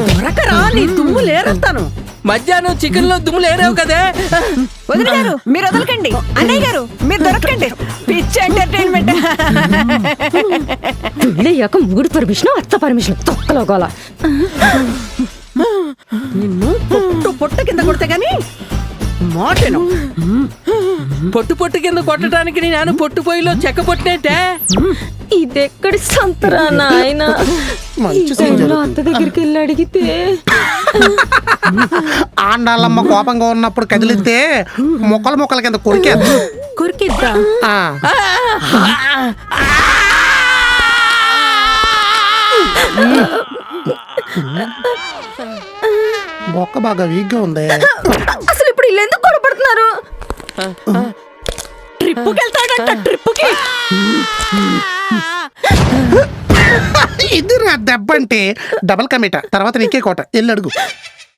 త్వరకరా, నీ దుమ్ము లేరేస్తాను. మధ్యాహ్నం చికెన్ లో దుమ్ములు ఏరావు కదే. వదిన గారు మీరు వదలకండి, అన్నయ్య గారు మీరు దొరకండి. Pitch entertainment. పెళ్ళయ్యాక మూడు పర్మిషన్, అత్త పర్మిషన్, తొక్కలోగోల. నిన్ను పొట్టు కింద కొడితే గాని మాటను. పొట్టు కింద కొట్టడానికి నేను పొట్టు పొయ్యిలో చెక్క పొట్టినట్టే. ఇదెక్కడి సంతరా నాయన. అత్త దగ్గరికి వెళ్ళి అడిగితే ఆండాళ్ళమ్మ కోపంగా ఉన్నప్పుడు కదిలితే మొక్కల కింద కొరికేద్దా. కొరికిద్దా? మొక్క బాగా వీక్ గా ఉంది. అసలు ఇప్పుడు వీళ్ళు ఎందుకు గొడవపడుతున్నారు? ట్రిప్పుకి వెళ్తాడంట, ట్రిప్పుకి. ఇది నా దెబ్బ అంటే డబల్ కమిటా. తర్వాత నీకే కోట, వెళ్ళి అడుగు.